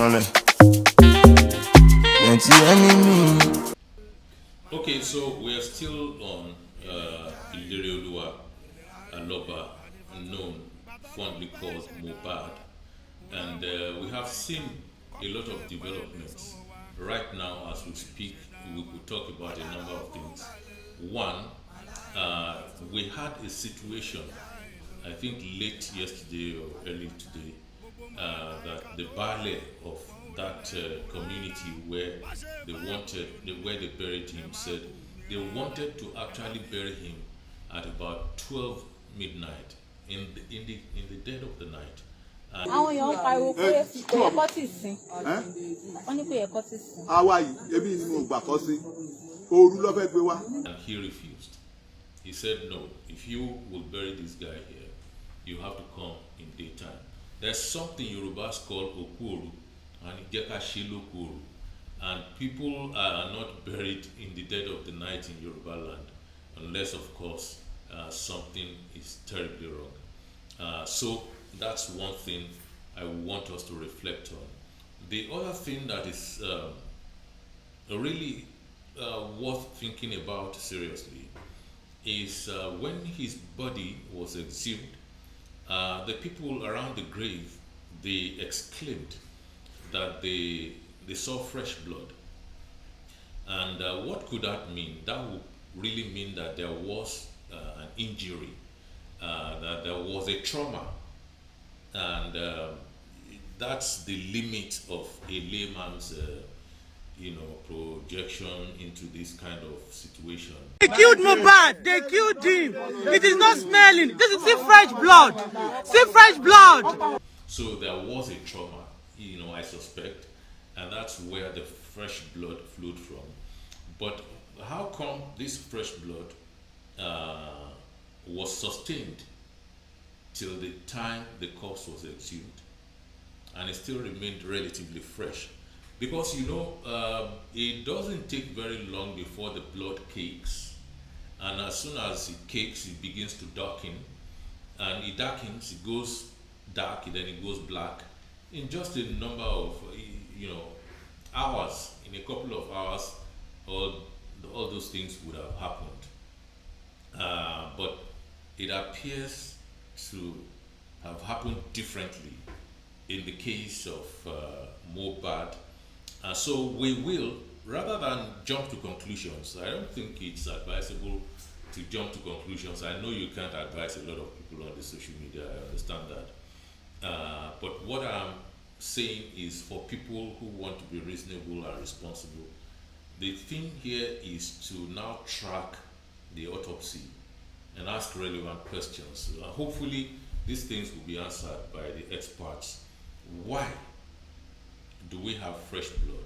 Okay, so we are still on Ilerioluwa Aloba, known fondly called Mohbad, and we have seen a lot of developments. Right now, as we speak, we could talk about a number of things. One, we had a situation, I think late yesterday or early today, that the Bale of that community where where they buried him, said they wanted to actually bury him at about 12 midnight in the dead of the night. Àwọn èèyàn pariwo pé kò yẹ kó tì sin. Wọ́n ní kò yẹ kó tì sin. Àwa yìí, ebi ni mo gbà kọ́ sí. Ooru ló fẹ́ gbé wá. And he refused. He said, no, if you will bury this guy here, you have to come in daytime. There's something Yorubas call Okuoru and Ijeka Shilokoru. And people are not buried in the dead of the night in Yoruba land, unless, of course, something is terribly wrong. So that's one thing I want us to reflect on. The other thing that is really worth thinking about seriously is when his body was exhumed, the people around the grave, they exclaimed that they saw fresh blood. And what could that mean? That would really mean that there was an injury, that there was a trauma, and that's the limit of a layman's projection into this kind of situation. They killed Mohbad. They killed him. It is not smelling. This is still fresh blood. Still fresh blood. So there was a trauma, I suspect, and that's where the fresh blood flowed from. But how come this fresh blood was sustained till the time the corpse was exhumed, and it still remained relatively fresh? Because it doesn't take very long before the blood cakes, and as soon as it cakes, it begins to darken, and it darkens, it goes dark, then it goes black in just a number of hours. In a couple of hours, all those things would have happened. But it appears to have happened differently in the case of Mohbad. So we will, rather than jump to conclusions, I don't think it's advisable to jump to conclusions. I know you can't advise a lot of people on the social media, I understand that. But what I'm saying is, for people who want to be reasonable and responsible, the thing here is to now track the autopsy and ask relevant questions. Hopefully these things will be answered by the experts. Why do we have fresh blood?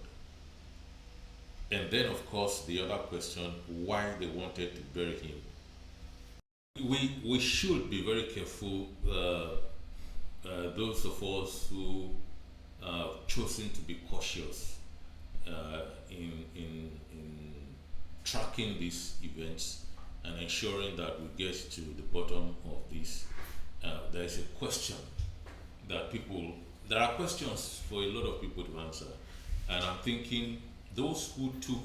And then, of course, the other question, why they wanted to bury him. We should be very careful, those of us who chosen to be cautious in tracking these events and ensuring that we get to the bottom of this. There is a question that there are questions for a lot of people to answer, and I'm thinking, those who took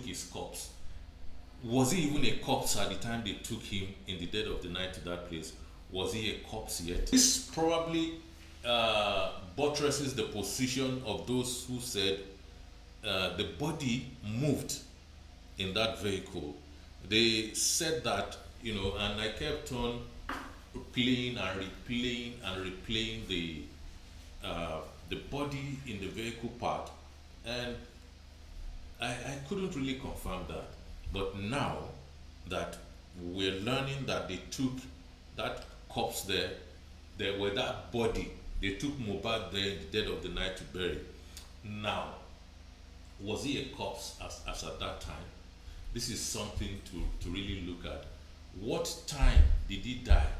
his corpse, was he even a corpse at the time they took him in the dead of the night to that place? Was he a corpse yet? This probably buttresses the position of those who said the body moved in that vehicle. They said that, and I kept on replaying and replaying the body in the vehicle part, and I couldn't really confirm that. But now that we're learning that they took that corpse there were that body, they took Mohbad there in the dead of the night to bury. Now, was he a corpse as at that time? This is something to really look at. What time did he die?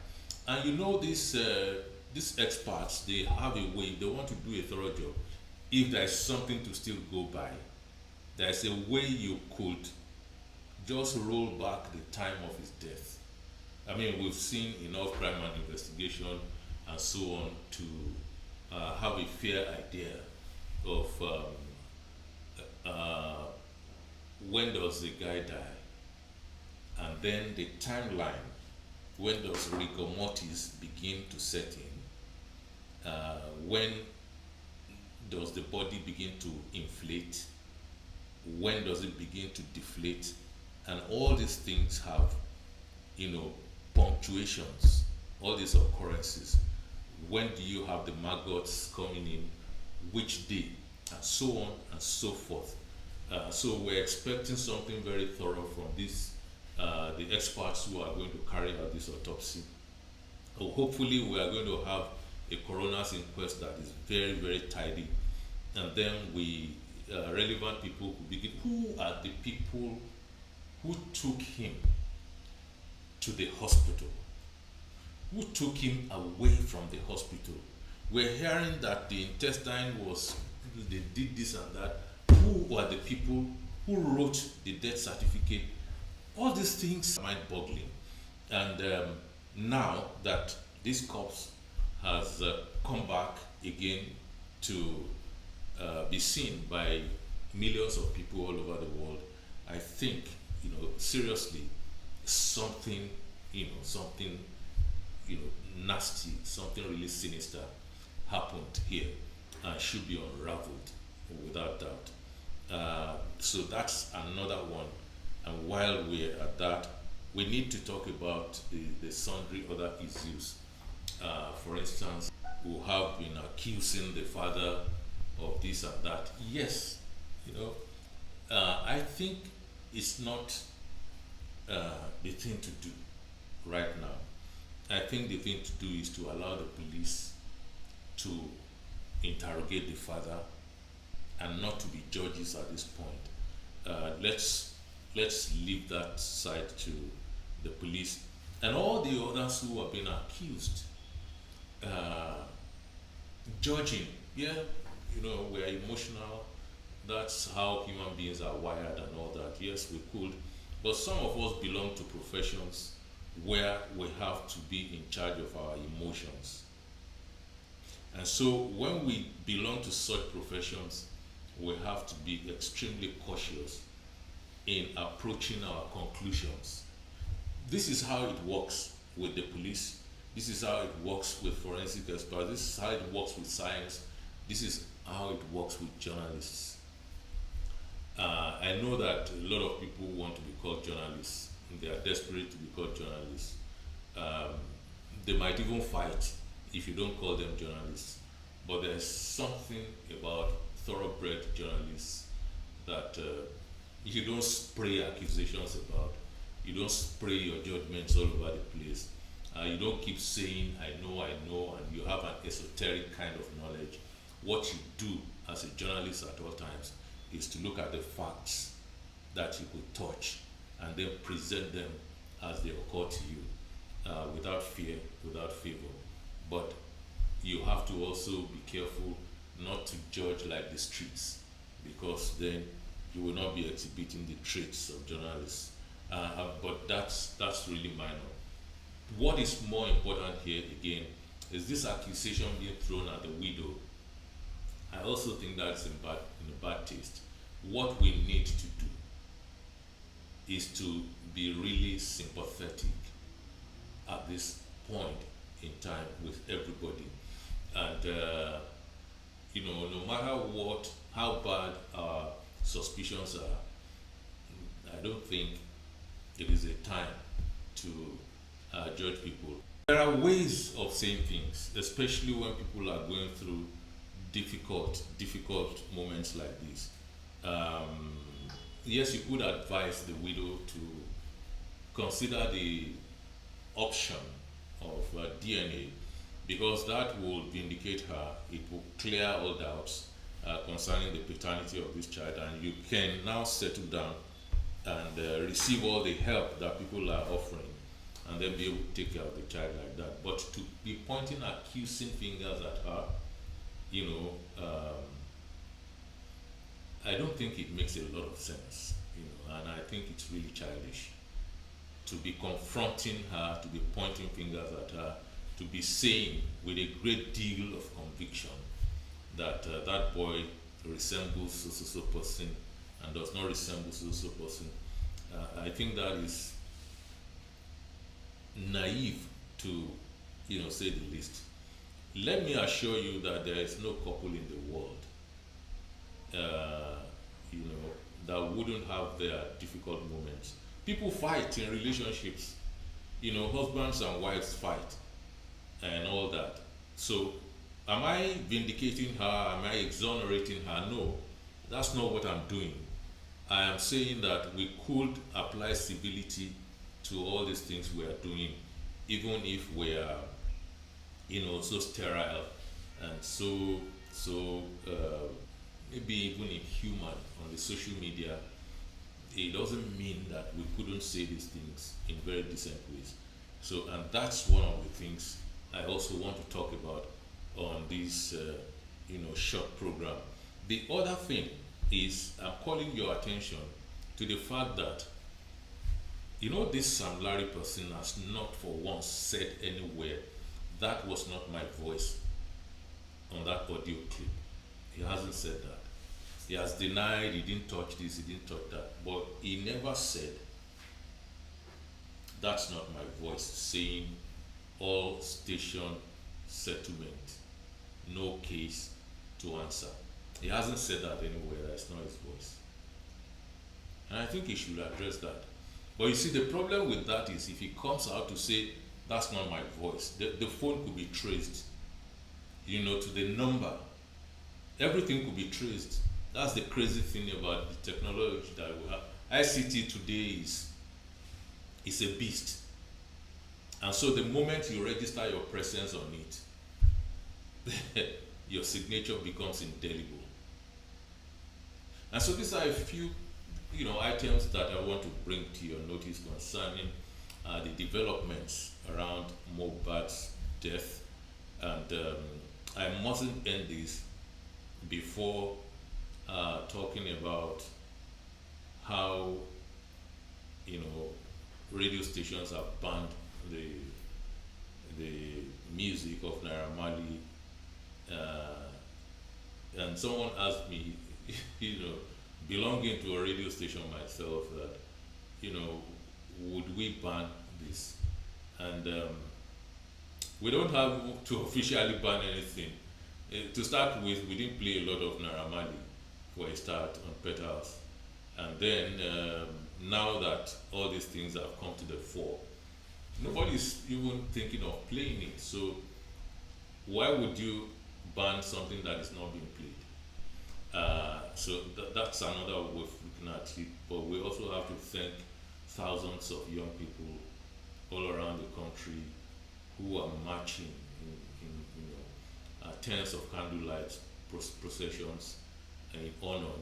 And these experts, they have a way, they want to do a thorough job. If there is something to still go by, there's a way you could just roll back the time of his death. I mean, we've seen enough crime and investigation and so on to have a fair idea of when does the guy die, and then the timeline, when does rigor mortis begin to set in, when does the body begin to inflate, when does it begin to deflate, and all these things have, punctuations, all these occurrences. When do you have the maggots coming in, which day, and so on and so forth. So we're expecting something very thorough from the experts who are going to carry out this autopsy. Hopefully we are going to have a coroner's inquest that is very, very tidy, and then relevant people who begin, who are the people who took him to the hospital, who took him away from the hospital. We're hearing that the intestine they did this and that. Who are the people who wrote the death certificate? All these things are mind-boggling. And now that this corpse has come back again to be seen by millions of people all over the world, I think, seriously, something nasty, something really sinister happened here and should be unraveled without doubt. So that's another one. And while we're at that, we need to talk about the sundry other issues. For instance, who have been accusing the father of this and that. Yes, I think it's not the thing to do right now. I think the thing to do is to allow the police to interrogate the father and not to be judges at this point. Let's leave that side to the police and all the others who have been accused. Judging, yeah, we're emotional. That's how human beings are wired and all that. Yes, we could, but some of us belong to professions where we have to be in charge of our emotions. And so when we belong to such professions, we have to be extremely cautious in approaching our conclusions. This is how it works with the police. This is how it works with forensic experts. This is how it works with science. This is how it works with journalists. I know that a lot of people want to be called journalists. They are desperate to be called journalists. They might even fight if you don't call them journalists. But there's something about thoroughbred journalists that you don't spray accusations about. You don't spray your judgments all over the place. You don't keep saying, I know, and you have an esoteric kind of knowledge. What you do as a journalist at all times is to look at the facts that you could touch and then present them as they occur to you, without fear, without favor. But you have to also be careful not to judge like the streets, because then you will not be exhibiting the traits of journalists. But that's really minor. What is more important here again is this accusation being thrown at the widow. I also think that's in bad taste. What we need to do is to be really sympathetic at this point in time with everybody. And no matter how bad our suspicions are, I don't think it is a time to judge people. There are ways of saying things, especially when people are going through difficult moments like this. Yes, you could advise the widow to consider the option of DNA, because that will vindicate her. It will clear all doubts concerning the paternity of this child, and you can now settle down and receive all the help that people are offering, and then be able to take care of the child like that. But to be pointing accusing fingers at her, I don't think it makes a lot of sense, and I think it's really childish to be confronting her, to be pointing fingers at her, to be saying with a great deal of conviction that that boy resembles so person and does not resemble so person. I think that is naive to, say the least. Let me assure you that there is no couple in the world, uh, that wouldn't have their difficult moments. People fight in relationships, husbands and wives fight and all that. So, am I vindicating her? Am I exonerating her? No, that's not what I'm doing. I am saying that we could apply civility to all these things we are doing, even if we are, so sterile and so maybe even inhuman on the social media. It doesn't mean that we couldn't say these things in very decent ways. So, and that's one of the things I also want to talk about on this, short program. The other thing is I'm calling your attention to the fact that, this Sam Larry person has not for once said anywhere that was not my voice on that audio clip. He hasn't said that. He has denied he didn't touch this, he didn't touch that, but he never said that's not my voice, saying all station settlement, no case to answer. He hasn't said that anywhere. That's not his voice, and I think he should address that. But you see, the problem with that is if he comes out to say that's not my voice, the phone could be traced, to the number. Everything could be traced. That's the crazy thing about the technology that we have. ICT today is a beast. And so the moment you register your presence on it, your signature becomes indelible. And so these are a few, items that I want to bring to your notice concerning the developments around Mohbad's death. And I mustn't end this before talking about how radio stations have banned the music of Naira Marley, and someone asked me, belonging to a radio station myself, that would we ban this? And we don't have to officially ban anything. To start with, we didn't play a lot of Naira Marley for a start on Pet House, and then now that all these things have come to the fore, nobody's even thinking of playing it. So why would you ban something that is not being played? So that's another way of looking at it. But we also have to thank thousands of young people all around the country who are marching in tens of candlelight processions in honor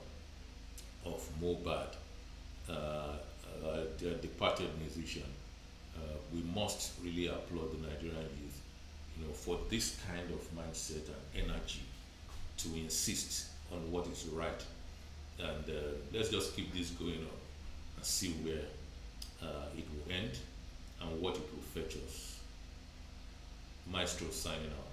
of Mohbad, their departed musician. We must really applaud the Nigerian youth, for this kind of mindset and energy to insist on what is right. And let's just keep this going on and see where it will end and what it will fetch us. Maestro signing out.